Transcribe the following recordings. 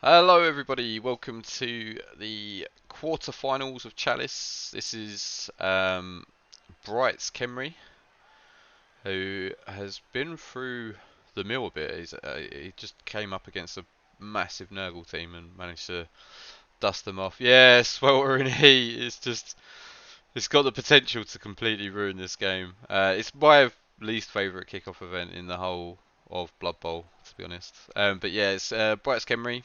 Hello everybody, welcome to the quarterfinals of Chalice. This is Br1ht's Khemri, who has been through the mill a bit. He just came up against a massive Nurgle team and managed to dust them off. Yeah, sweltering heat. It's got the potential to completely ruin this game. It's my least favourite kickoff event in the whole of Blood Bowl, to be honest. But yeah, it's Br1ht's Khemri,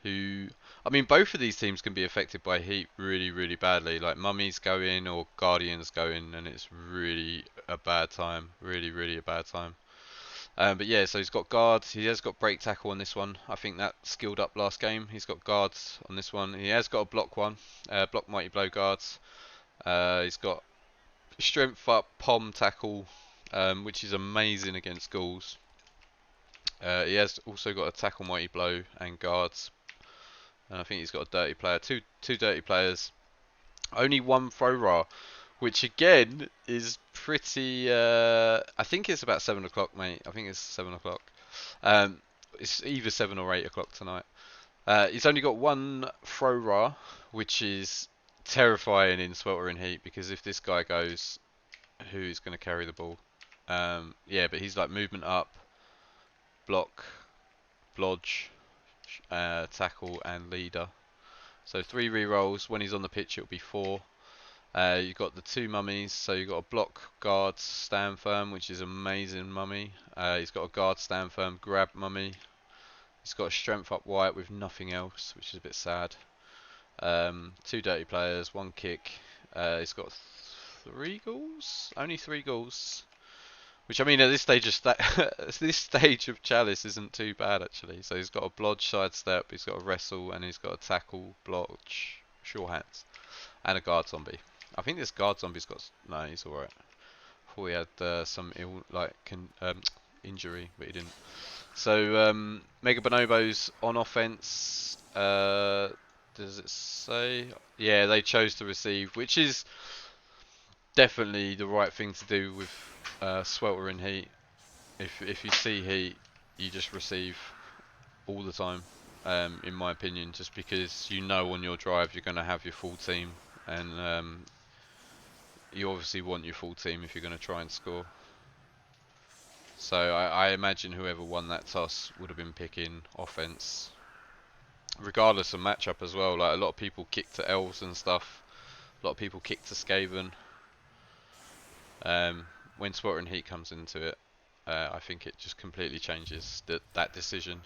who, I mean, both of these teams can be affected by heat really, really badly. Like mummies go in or guardians go in, and it's really a bad time. Really, really a bad time. But yeah, so he's got guards. He has got break tackle on this one. I think that skilled up last game. He's got guards on this one. He has got a block one, block mighty blow guards. He's got strength up, pom tackle, which is amazing against ghouls. He has also got a tackle mighty blow and guards. And I think he's got a dirty player, two dirty players, only one throw raw, which again is pretty. I think it's about 7 o'clock, mate. I think it's 7 o'clock. Um, it's either 7 or 8 o'clock tonight. He's only got one throw raw, which is terrifying in sweltering heat because if this guy goes, who's going to carry the ball? Yeah, but he's like movement up, block, blodge, tackle, and leader. So 3 rerolls. When he's on the pitch, it'll be 4. You've got the 2 mummies. So you've got a block, guard, stand firm, which is amazing mummy. He's got a guard, stand firm, grab mummy. He's got a strength up white with nothing else, which is a bit sad. 2 dirty players, 1 kick. He's got 3 goals. Only 3 goals. Which I mean, at this stage of this stage of Chalice isn't too bad actually. So he's got a blodge sidestep, he's got a wrestle, and he's got a tackle, blodge, sure hands, and a guard zombie. I think this guard zombie's got no, he's all right. Before he had some injury, but he didn't. So MegaBonobo's on offense. Does it say? Yeah, they chose to receive, which is definitely the right thing to do with sweltering heat. If you see heat, you just receive all the time. In my opinion, just because you know on your drive you're going to have your full team, and you obviously want your full team if you're going to try and score. So I imagine whoever won that toss would have been picking offense, regardless of matchup as well. Like a lot of people kick to elves and stuff. A lot of people kick to Skaven. When sweltering heat comes into it, I think it just completely changes that decision.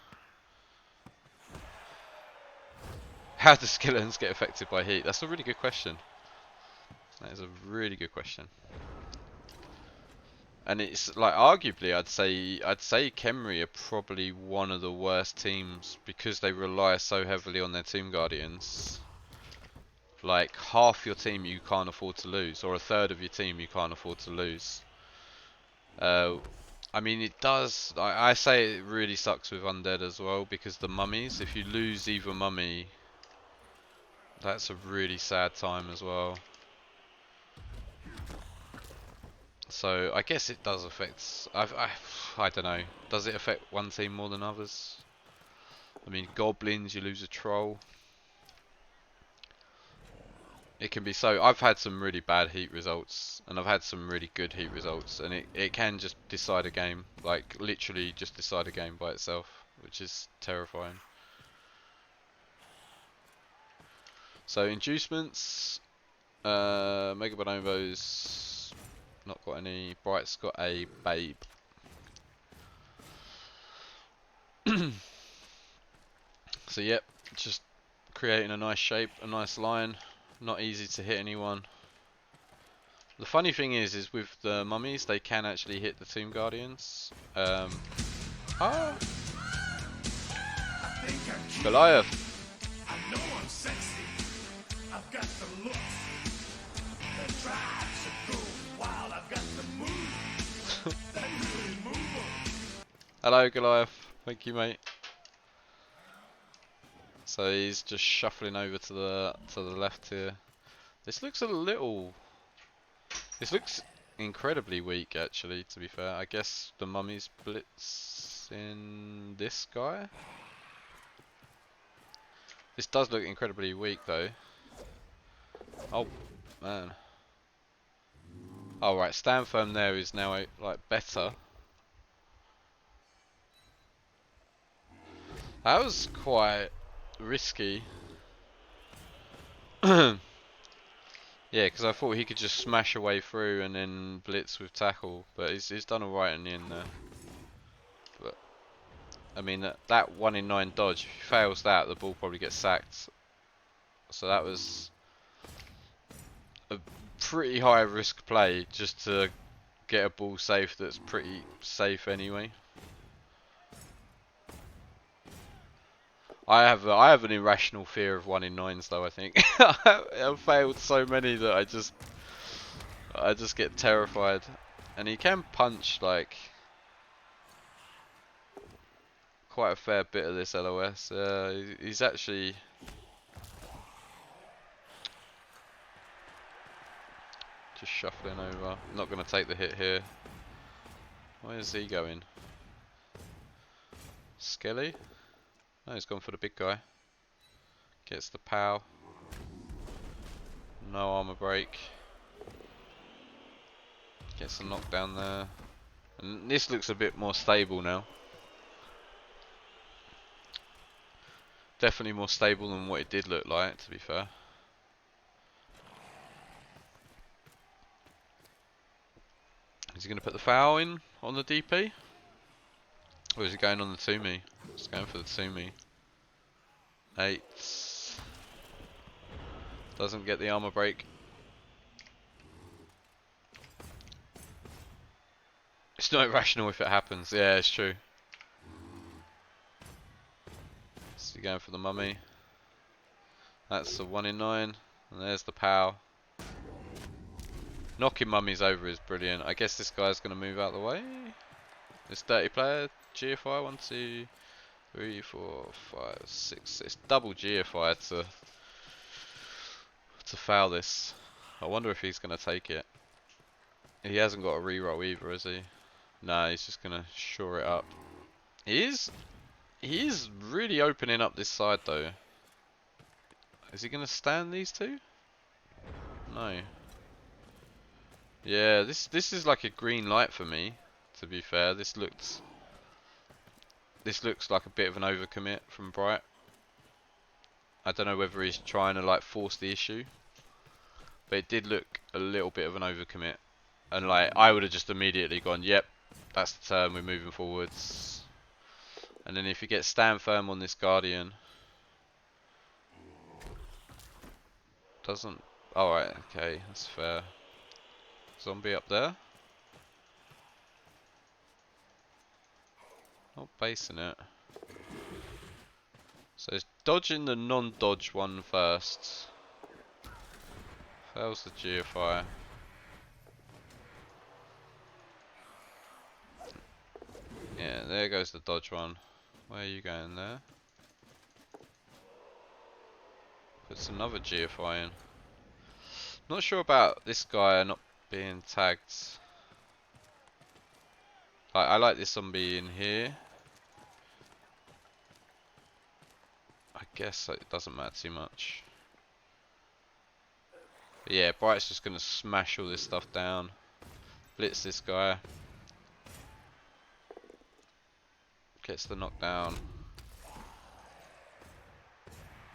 How do skeletons get affected by heat? That's a really good question. That is a really good question. And it's like arguably I'd say Khemri are probably one of the worst teams because they rely so heavily on their Tomb Guardians. Like half your team you can't afford to lose, or a third of your team you can't afford to lose. I mean, it does. I say it really sucks with Undead as well because the mummies. If you lose either mummy, that's a really sad time as well. So I guess it does affect. I don't know. Does it affect one team more than others? I mean, goblins, you lose a troll. It can be so. I've had some really bad heat results, and I've had some really good heat results, and it can just decide a game, like literally just decide a game by itself, which is terrifying. So inducements, MegaBonobo's not got any. Br1ht's got a babe. So yep, just creating a nice shape, a nice line. Not easy to hit anyone. The funny thing is with the mummies, they can actually hit the Tomb Guardians. Ah, Goliath. I know I'm sexy. I've got the look. The tribes are going wild. I've got the move. That really move 'em. Hello, Goliath. Thank you, mate. So he's just shuffling over to the left here. This looks a little. This looks incredibly weak, actually. To be fair, I guess the mummies blitz in this guy. This does look incredibly weak though. Oh man. Oh right, stand firm there is now like better. That was quite risky. Yeah, because I thought he could just smash away through and then blitz with tackle, but he's done alright in the end there. But I mean that 1 in 9 dodge, if he fails that, the ball probably gets sacked. So that was a pretty high risk play just to get a ball safe that's pretty safe anyway. I have an irrational fear of 1 in 9s though. I think I've failed so many that I just get terrified. And he can punch like quite a fair bit of this LOS. He's actually just shuffling over. Not going to take the hit here. Where's he going? Skelly? No, he's gone for the big guy. Gets the pow. No armor break. Gets a knockdown there. And this looks a bit more stable now. Definitely more stable than what it did look like, to be fair. Is he going to put the foul in on the DP? Or is he going on the 2-me? He's going for the 2-me. 8. Doesn't get the armor break. It's not irrational if it happens. Yeah, it's true. Is he going for the mummy? That's the 1 in 9. And there's the pow. Knocking mummies over is brilliant. I guess this guy's going to move out of the way. This dirty player. GFI 1, 2, 3, 4, 5, 6. It's double GFI to foul this. I wonder if he's going to take it. He hasn't got a reroll either, has he? No, he's just going to shore it up. He is really opening up this side though. Is he going to stand these two? No. Yeah, this is like a green light for me, to be fair. This looks like a bit of an overcommit from Br1ght. I don't know whether he's trying to like force the issue, but it did look a little bit of an overcommit. And like I would have just immediately gone, yep, that's the turn, we're moving forwards. And then if you get stand firm on this Guardian, doesn't. Alright, okay, that's fair. Zombie up there. Not basing it. So it's dodging the non-dodge one first. Fails the GFI. Yeah, there goes the dodge one. Where are you going there? Puts another GFI in. Not sure about this guy not being tagged. I like this zombie in here. I guess it doesn't matter too much. But yeah, Br1ght's just going to smash all this stuff down. Blitz this guy. Gets the knockdown.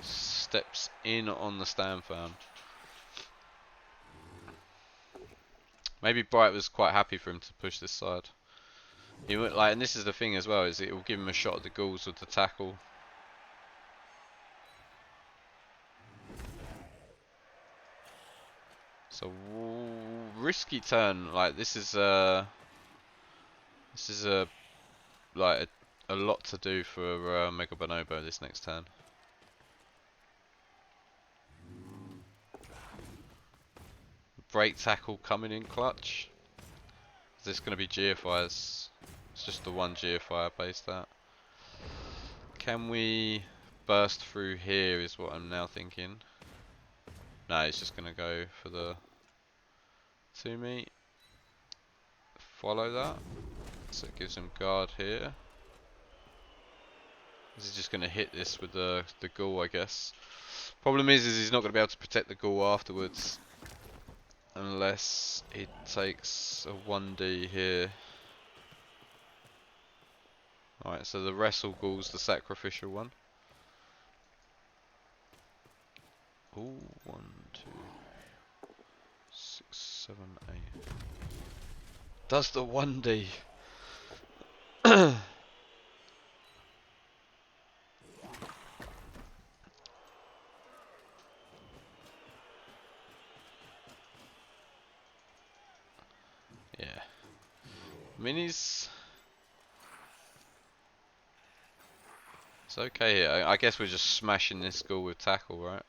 Steps in on the stand firm. Maybe Br1ght was quite happy for him to push this side. He went like, and this is the thing as well, is it will give him a shot at the ghouls with the tackle. So risky turn. Like this is a like a lot to do for MegaBonobo this next turn. Break tackle coming in clutch. Is this going to be GFIs? It's just the one GFI I based that. Can we burst through here is what I'm now thinking. No, he's just going to go for the 2-me. Follow that. So it gives him guard here. Is he just going to hit this with the ghoul, I guess? Problem is he's not going to be able to protect the ghoul afterwards. Unless he takes a 1D here. Alright, so the wrestle ghoul's the sacrificial one. Ooh, 1, 2, 6, 7, 8. Does the 1D. Yeah. Minis. It's okay here. I guess we're just smashing this ghoul with tackle, right?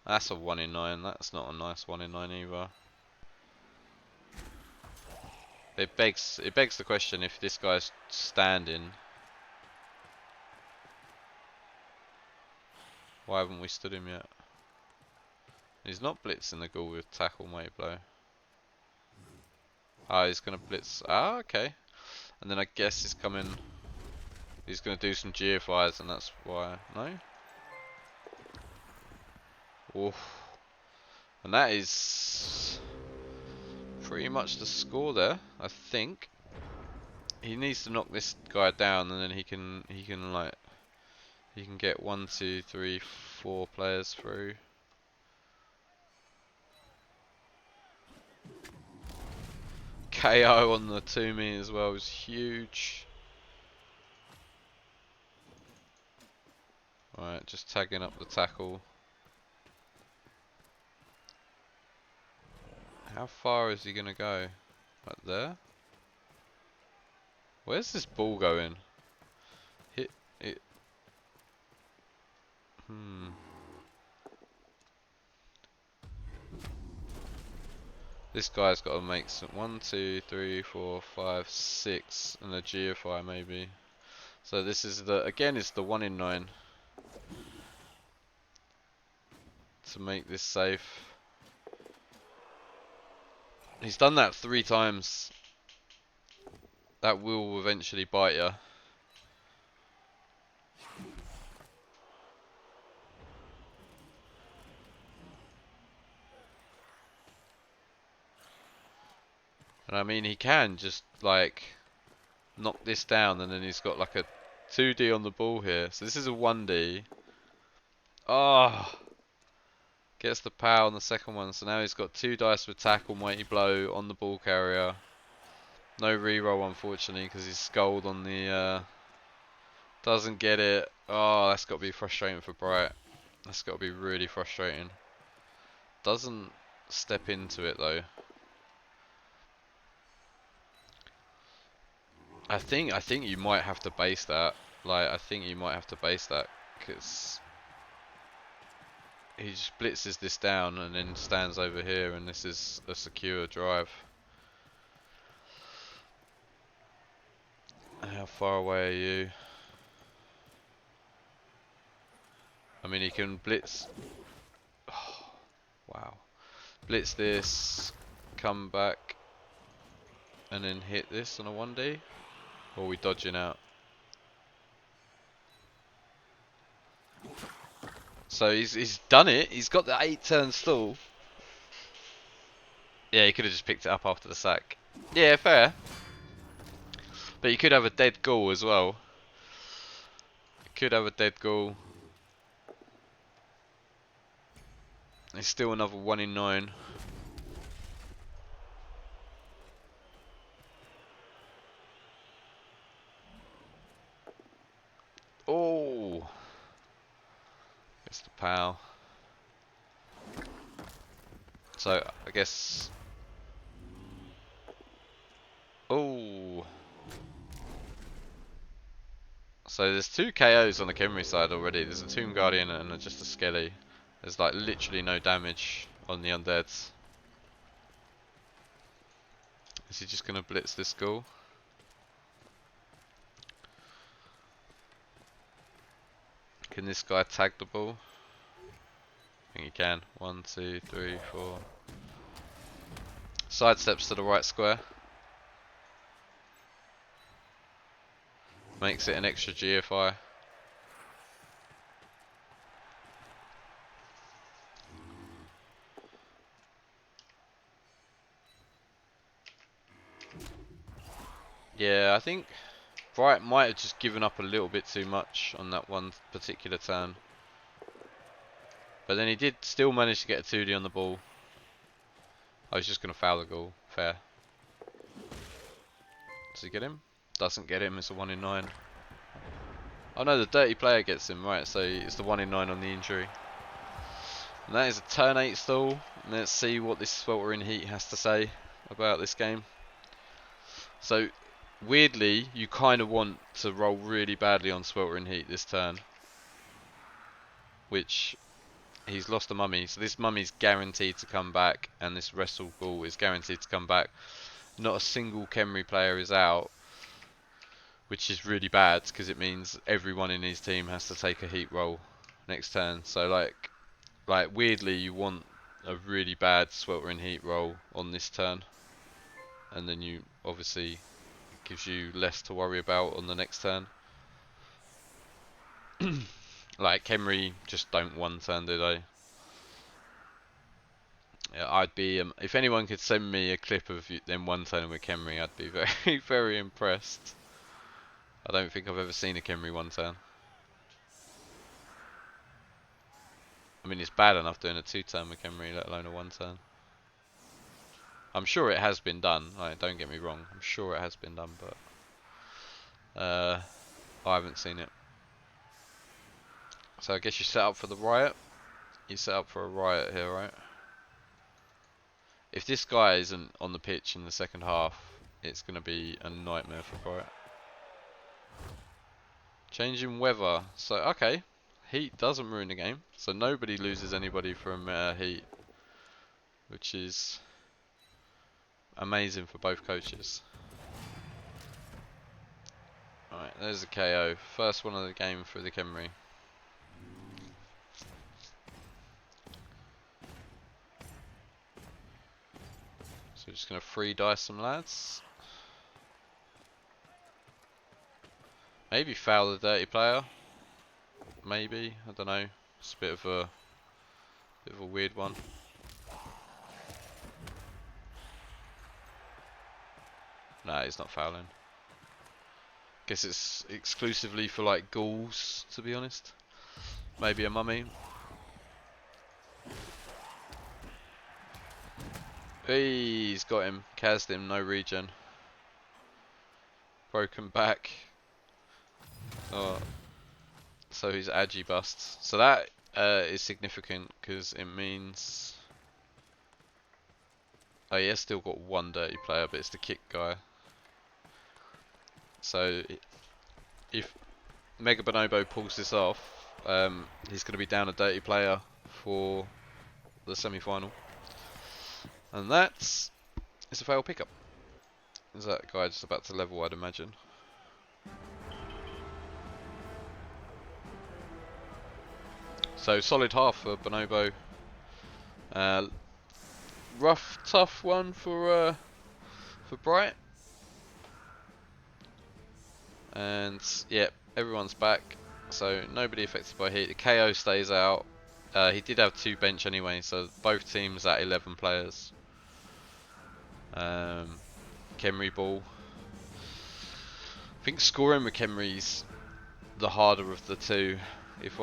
That's a 1 in 9. That's not a nice 1 in 9 either. It begs the question if this guy's standing. Why haven't we stood him yet? He's not blitzing the ghoul with tackle, mate, blow. Ah, he's gonna blitz. Ah, okay. And then I guess he's coming. He's gonna do some GFIs, and that's why. No. Oof. And that is pretty much the score there, I think. He needs to knock this guy down, and then he can get 1, 2, 3, 4 players through. KO on the Toomey as well is huge. Alright, just tagging up the tackle. How far is he gonna go? Right there? Where's this ball going? Hit it. This guy's got to make some 1, 2, 3, 4, 5, 6 and a GFI maybe. So this is again it's the 1 in 9 to make this safe. He's done that 3 times. That will eventually bite you. And I mean, he can just like knock this down, and then he's got like a 2D on the ball here. So this is a 1D. Oh, gets the power on the second one. So now he's got 2 dice with tackle, mighty blow on the ball carrier. No reroll unfortunately because he's skulled on the. Doesn't get it. Oh, that's got to be frustrating for Br1ght. That's got to be really frustrating. Doesn't step into it though. I think you might have to base that. Like, I think you might have to base that because he just blitzes this down and then stands over here, and this is a secure drive. How far away are you? I mean, he can blitz. Oh, wow. Blitz this, come back, and then hit this on a 1D. Or are we dodging out? So he's done it. He's got the 8-turn stall. Yeah, he could have just picked it up after the sack. Yeah, fair. But you could have a dead ghoul as well. You could have a dead ghoul. It's still another 1 in 9. Oh, it's the pal. So I guess. Oh. So there's 2 KOs on the Khemri side already. There's a Tomb Guardian and just a Skelly. There's like literally no damage on the Undeads. Is he just gonna blitz this ghoul? Can this guy tag the ball? I think he can. 1, 2, 3, 4. Sidesteps to the right square. Makes it an extra GFI. Yeah, I think Br1ght might have just given up a little bit too much on that one particular turn. But then he did still manage to get a 2D on the ball. I was just going to foul the goal. Fair. Does he get him? Doesn't get him. It's a 1 in 9. Oh no, the dirty player gets him. Right, so it's the 1 in 9 on the injury. And that is a turn 8 stall. Let's see what this sweltering heat has to say about this game. So, weirdly, you kind of want to roll really badly on sweltering heat this turn. Which, he's lost a mummy. So this mummy's guaranteed to come back. And this wrestle ball is guaranteed to come back. Not a single Khemri player is out. Which is really bad, because it means everyone in his team has to take a heat roll next turn. So like weirdly, you want a really bad sweltering heat roll on this turn, and then you obviously it gives you less to worry about on the next turn. Like Khemri just don't one turn, do they? Yeah, I'd be if anyone could send me a clip of them one turn with Khemri, I'd be very very impressed. I don't think I've ever seen a Khemri one turn. I mean, it's bad enough doing a 2 turn with Khemri, let alone a 1 turn. I'm sure it has been done. Like, don't get me wrong. I'm sure it has been done, but I haven't seen it. So I guess you set up for the riot. You set up for a riot here, right? If this guy isn't on the pitch in the second half, it's going to be a nightmare for Br1ght. Changing weather. So, okay. Heat doesn't ruin the game. So nobody loses anybody from heat. Which is amazing for both coaches. Alright, there's a KO. First one of the game for the Khemri. So just going to free dice some lads. Maybe foul the dirty player. Maybe, I don't know. It's a bit of a weird one. Nah, he's not fouling. Guess it's exclusively for like ghouls, to be honest. Maybe a mummy. Hey, he's got him. Cased him, no regen. Broken back. Oh, so he's agi busts. So that is significant because it means. Oh, he has still got one dirty player, but it's the kick guy. So if MegaBonobo pulls this off, he's going to be down a dirty player for the semi-final. And that's it's a failed pickup. Is that guy just about to level, I'd imagine. So solid half for Bonobo. Rough, tough one for Br1ght. And yeah, everyone's back. So nobody affected by heat. The KO stays out. He did have 2 bench anyway, so both teams at 11 players. Khemri ball. I think scoring with Khemri's the harder of the two. If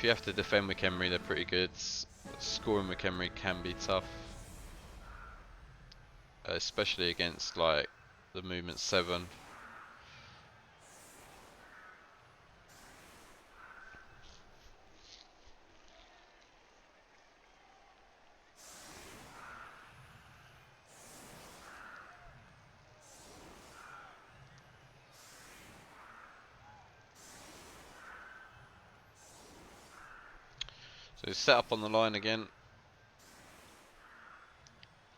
you have to defend with Khemri, they're pretty good. Scoring with Khemri can be tough, especially against like the movement 7. So set up on the line again.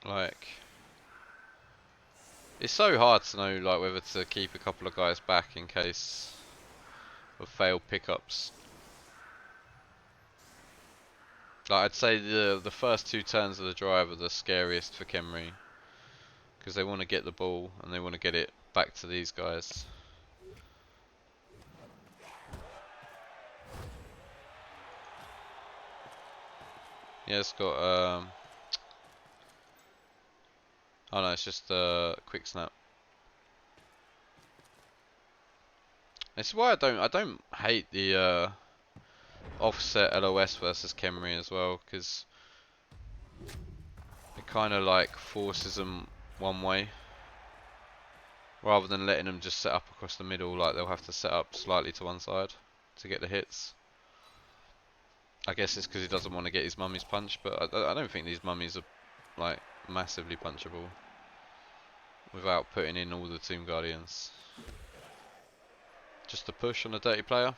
Like, it's so hard to know like whether to keep a couple of guys back in case of failed pickups. Like, I'd say the first 2 turns of the drive are the scariest for Khemri, because they want to get the ball and they want to get it back to these guys. Yeah, it's got oh no, it's just quick snap. This is why I don't hate the offset LOS versus Khemri as well, because it kind of like forces them one way rather than letting them just set up across the middle. Like they'll have to set up slightly to one side to get the hits. I guess it's because he doesn't want to get his mummies punched, but I don't think these mummies are like massively punchable without putting in all the Tomb Guardians. Just a push on a dirty player.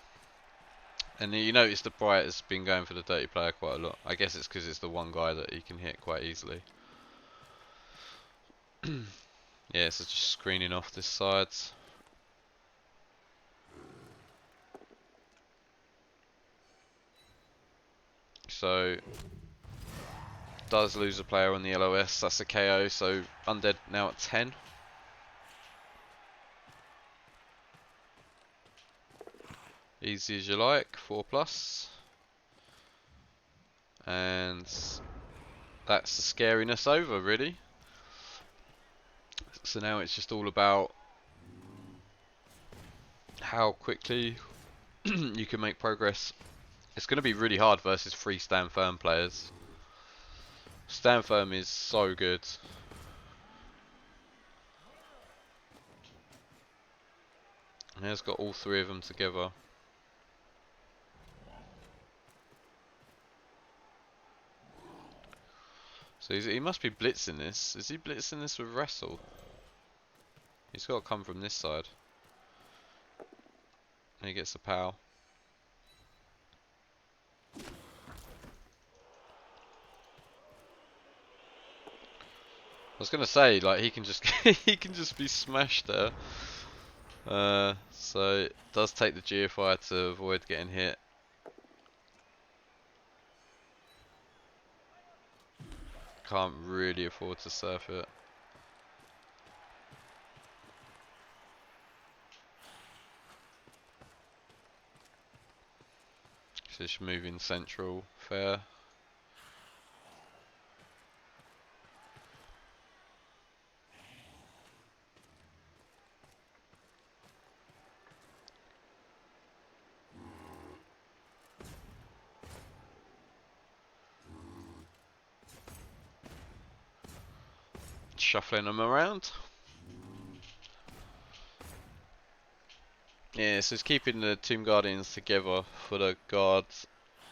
And you notice that Br1ght has been going for the dirty player quite a lot. I guess it's because it's the one guy that he can hit quite easily. Yeah, so just screening off this side. So does lose a player on the LOS, that's a KO, so Undead now at 10. Easy as you like, 4+. And that's the scariness over, really. So now it's just all about how quickly you can make progress. It's going to be really hard versus 3 stand firm players. Stand firm is so good. And he's got all 3 of them together. So he must be blitzing this. Is he blitzing this with wrestle? He's got to come from this side. And he gets the pow. I was gonna say, like, he can just he can just be smashed there. So it does take the GFI to avoid getting hit. Can't really afford to surf it. Just moving central, fair. Shuffling them around. Yeah, so it's keeping the Tomb Guardians together for the guards,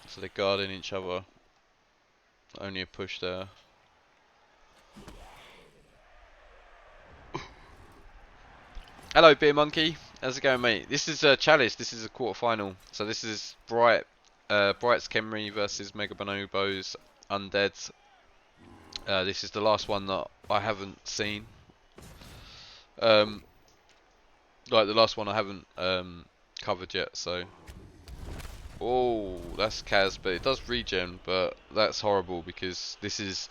so they're guarding each other. Only a push there. Hello, Beer Monkey. How's it going, mate? This is Chalice. This is a quarter-final. So this is Br1ht's Khemri versus MegaBonobo's Undead. This is the last one that I haven't seen. Like the last one I haven't covered yet. So, oh, that's Kaz, but it does regen. But that's horrible because this is,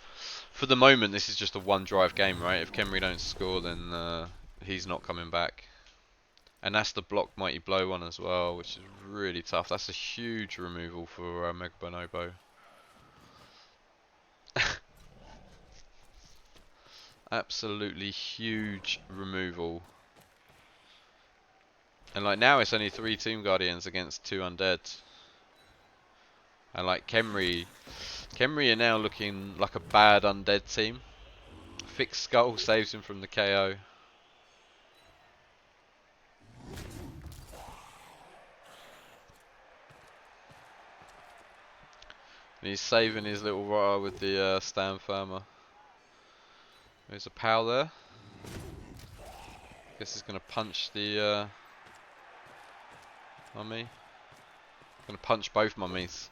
for the moment, this is just a one-drive game, right? If Khemri don't score, then he's not coming back. And that's the block Mighty Blow one as well, which is really tough. That's a huge removal for MegaBonobo. Absolutely huge removal. And like now it's only 3 Tomb Guardians against 2 Undead. And like Khemri are now looking like a bad Undead team. Fixed Skull saves him from the KO. And he's saving his little rotter with the stand firmer. There's a pal there. Guess he's gonna punch the mummy. Gonna punch both mummies.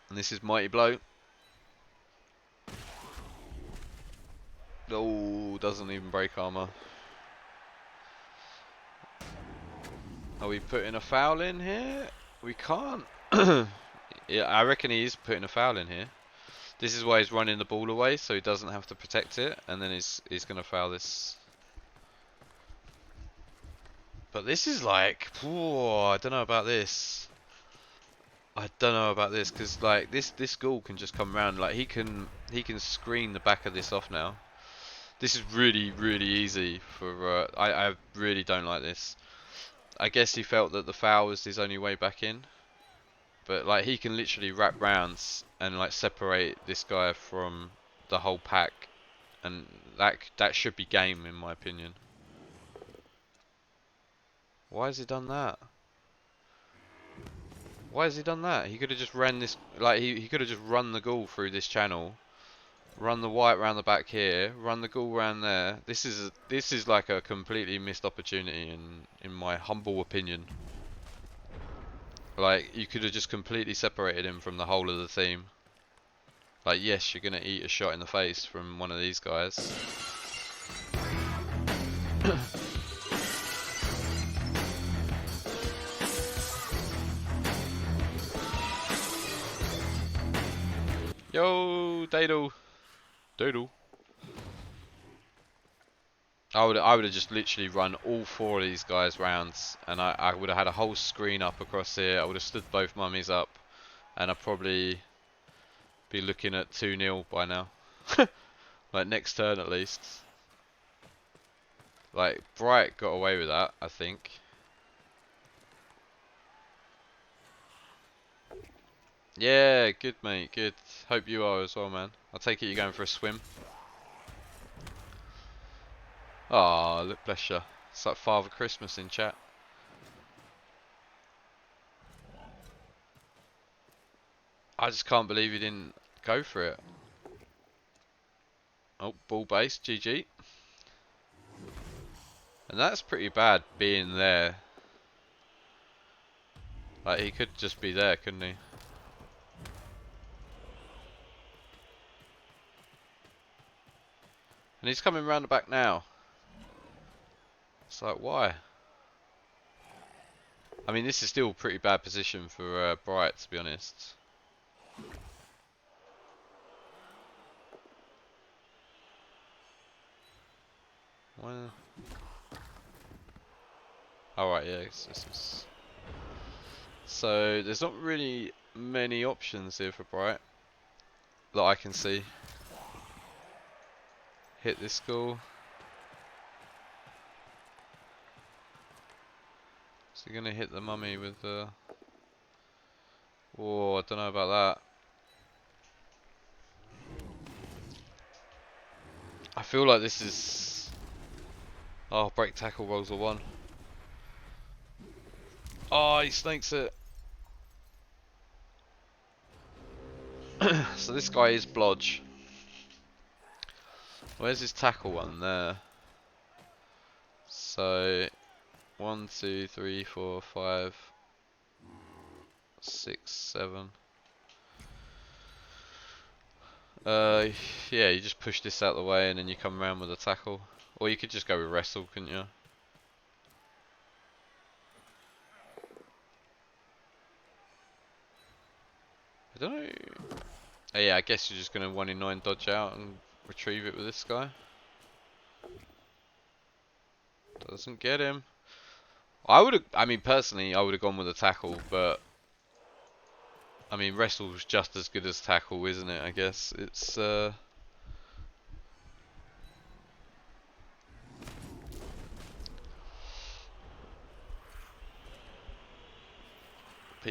And this is Mighty Blow. Oh, doesn't even break armor. Are we putting a foul in here? We can't. Yeah, I reckon he is putting a foul in here. This is why he's running the ball away, so he doesn't have to protect it, and then he's gonna foul this. But this is like, whoa, I don't know about this. I don't know about this because like this ghoul can just come around. Like he can screen the back of this off now. This is really, really easy for. I really don't like this. I guess he felt that the foul was his only way back in, but like he can literally wrap rounds and like separate this guy from the whole pack, and that should be game in my opinion. Why has he done that? Why has he done that? He could have just ran this, like he could have just run the ghoul through this channel, run the white round the back here, run the ghoul round there. This is like a completely missed opportunity in my humble opinion. Like you could have just completely separated him from the whole of the team. Like yes, you're gonna eat a shot in the face from one of these guys. Yo, Dadle. Doodle. I would have just literally run all four of these guys rounds, and I would have had a whole screen up across here. I would have stood both mummies up, and I'd probably be looking at 2-0 by now. Like next turn at least. Like Br1ght got away with that, I think. Yeah, good mate, good. Hope you are as well, man. I take it you're going for a swim. Ah, look, bless you. It's like Father Christmas in chat. I just can't believe you didn't go for it. Oh, ball base, GG. And that's pretty bad being there. Like he could just be there, couldn't he? And he's coming round the back now. It's like, why? I mean, this is still a pretty bad position for Br1ght, to be honest. Well, alright, yeah. So, there's not really many options here for Br1ght that I can see. Hit this goal. Is he going to hit the mummy with the... Oh, I don't know about that. I feel like this is... Oh, break tackle rolls a 1. Oh, he snakes it. So this guy is Blodge. Where's his tackle one? There. So 1, 2, 3, 4, 5, 6, 7. Yeah, you just push this out of the way and then you come around with a tackle. Or you could just go with wrestle, couldn't you? I don't know. Oh, yeah, I guess you're just gonna 1 in 9 dodge out and retrieve it with this guy. Doesn't get him. I mean, personally, I would have gone with a tackle, but I mean, wrestle's just as good as tackle, isn't it? I guess it's. But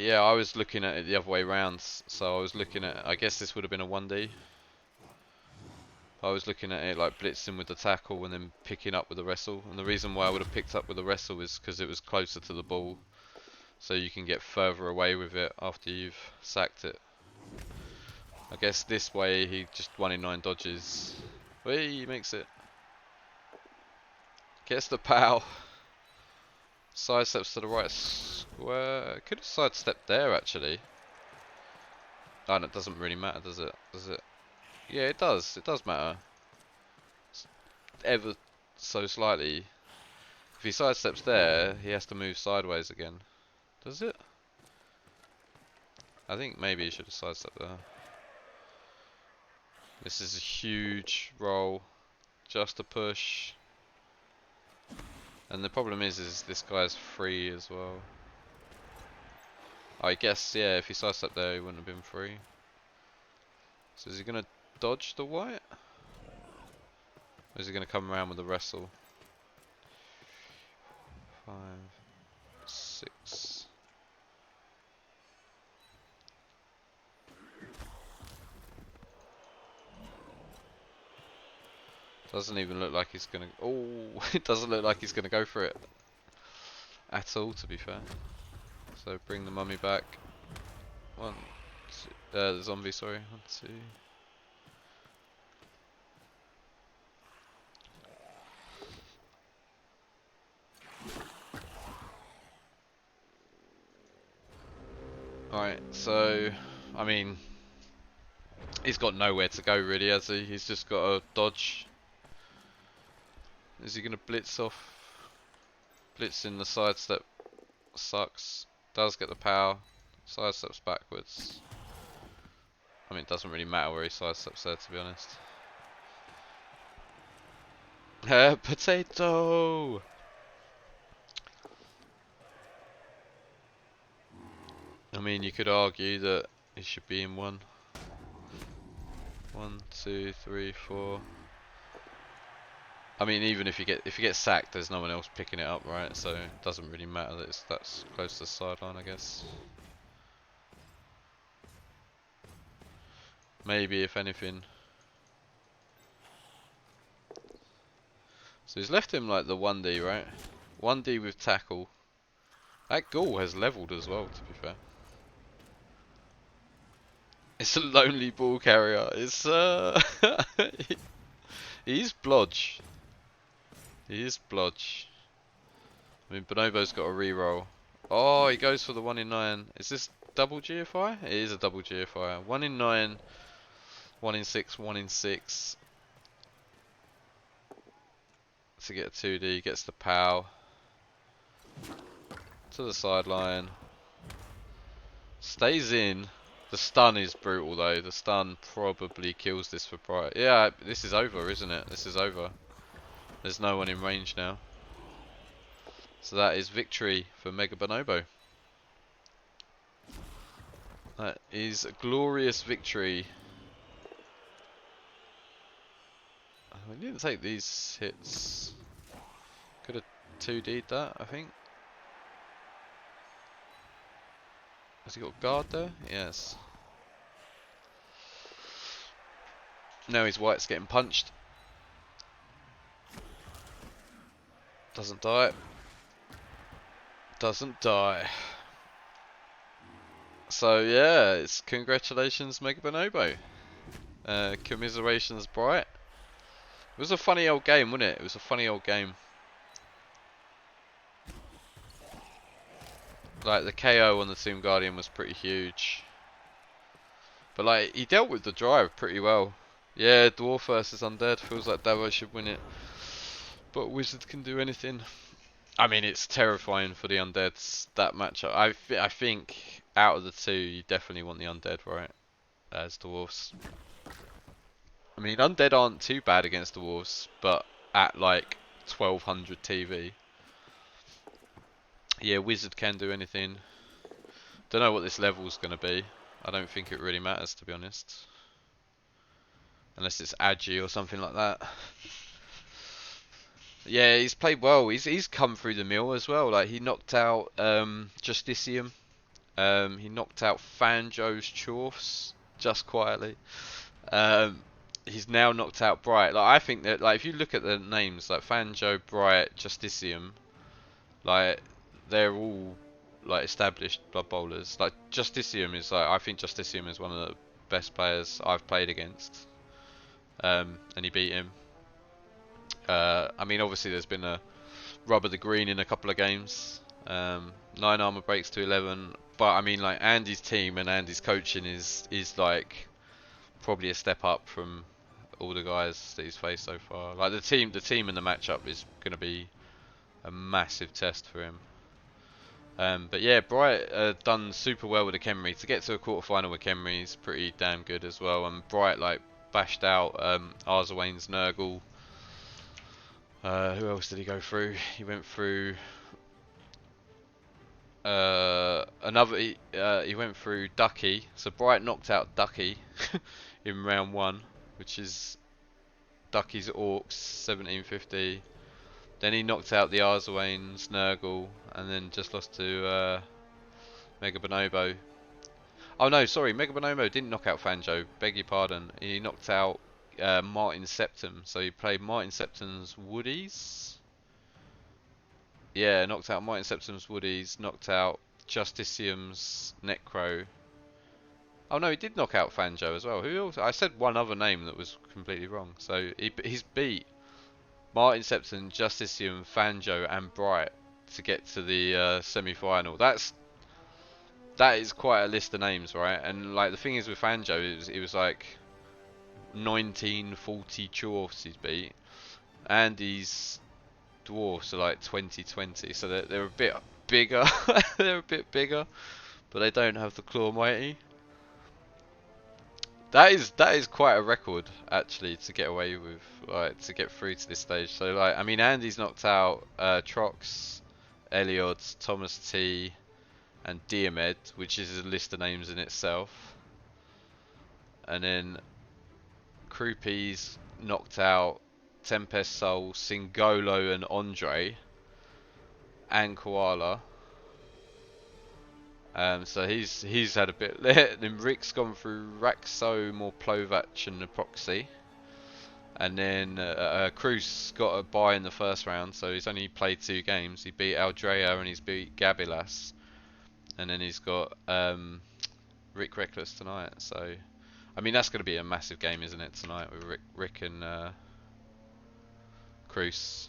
yeah, I was looking at it the other way round. So I was looking at. I guess this would have been a 1D. I was looking at it like blitzing with the tackle and then picking up with the wrestle. And the reason why I would have picked up with the wrestle is because it was closer to the ball, so you can get further away with it after you've sacked it. I guess this way he just 1 in 9 dodges. He makes it. Gets the pow. Sidesteps to the right square. Could have sidestepped there actually. Oh, and it doesn't really matter, does it? Does it? Yeah, it does. It does matter. Ever so slightly. If he sidesteps there, he has to move sideways again. Does it? I think maybe he should have sidestepped there. This is a huge roll. Just a push. And the problem is this guy's free as well. I guess, yeah, if he sidestepped there, he wouldn't have been free. So is he going to dodge the white? Or is he going to come around with the wrestle? 5, 6. Doesn't even look like he's going to... Oh, it doesn't look like he's going to go for it. At all, to be fair. So bring the mummy back. 1, 2... the zombie, sorry. 1, 2... Alright, so... I mean... He's got nowhere to go really, has he? He's just got to dodge. Is he going to blitz off? Blitz in the sidestep sucks. Does get the power. Sidesteps backwards. I mean, it doesn't really matter where he sidesteps there, to be honest. Potato! I mean, you could argue that he should be in 1. 1, 2, 3, 4. I mean, even if you get sacked, there's no one else picking it up, right? So it doesn't really matter that that's close to the sideline, I guess. Maybe, if anything. So he's left him like the 1D, right? 1D with tackle. That ghoul has leveled as well, to be fair. It's a lonely ball carrier. It's he's blodge. He is blodge. I mean, Bonobo's got a reroll. Oh, he goes for the 1 in 9. Is this double GFI? It is a double GFI. 1 in 9, 1 in 6, 1 in 6. To get a 2D, gets the POW. To the sideline. Stays in. The stun is brutal though. The stun probably kills this for Br1ght. Yeah, this is over, isn't it? This is over. There's no one in range now. So that is victory for MegaBonobo. That is a glorious victory. We didn't take these hits. Could have 2D'd that, I think. Has he got guard there? Yes. Now his white's getting punched. Doesn't die. Doesn't die. So yeah, it's congratulations MegaBonobo. Commiserations Br1ght. It was a funny old game, wasn't it? It was a funny old game. Like the KO on the Tomb Guardian was pretty huge. But like he dealt with the drive pretty well. Yeah, Dwarf versus Undead. Feels like Davo should win it. But Wizard can do anything. I mean, it's terrifying for the Undeads, that matchup. I think out of the two, you definitely want the Undead, right? As Dwarfs. I mean, Undead aren't too bad against Dwarfs, but at like 1200 TV. Yeah, Wizard can do anything. Don't know what this level's going to be. I don't think it really matters, to be honest. Unless it's Agi or something like that. Yeah, he's played well. He's come through the mill as well. Like he knocked out Justicium. He knocked out Fanjo's Chorfs just quietly. He's now knocked out Br1ght. Like I think that like if you look at the names like Fanjo, Br1ght, Justicium, like they're all like established Blood Bowlers. Like Justicium is like I think Justicium is one of the best players I've played against. And he beat him. I mean, obviously there's been a rub of the green in a couple of games. 9 armor breaks to 11, but I mean, like Andy's team and Andy's coaching is like probably a step up from all the guys that he's faced so far. Like the team in the matchup is going to be a massive test for him. But yeah, Br1ght done super well with the Khemri. To get to a quarterfinal with Khemri is pretty damn good as well. And Br1ght like bashed out Arzawain's Nurgle. Who else did he go through? He went through he went through Ducky. So Br1ght knocked out Ducky in round 1, which is Ducky's Orcs 1750. Then he knocked out the Arzawains, Nurgle, and then just lost to MegaBonobo. Oh no, sorry, MegaBonobo didn't knock out Fanjo. Beg your pardon. He knocked out Martin Septim. So he played Martin Septim's Woodies. Yeah, knocked out Martin Septim's Woodies. Knocked out Justicium's Necro. Oh no, he did knock out Fanjo as well. Who else? I said one other name that was completely wrong. So he's beat Martin Septim, Justicium, Fanjo, and Br1ght to get to the semi-final. That is quite a list of names, right? And like the thing is with Fanjo, it was like 1940 dwarfs he's beat. Andy's dwarfs are like 2020, so they're a bit bigger. They're a bit bigger, but they don't have the claw mighty. That is quite a record actually to get away with, like to get through to this stage. So like, I mean, Andy's knocked out Trox, Eliod, Thomas T, and Diomed, which is a list of names in itself. And then Krupi's knocked out Tempest Soul, Singolo, and Andre, and Koala. So he's had a bit. Then Rick's gone through Raxo, Morplovach, and Epoxy. And then Cruz got a bye in the first round, so he's only played 2 games. He beat Aldrea and he's beat Gabilas. And then he's got Rick Reckless tonight. So, I mean, that's going to be a massive game, isn't it, tonight with Rick and Cruz.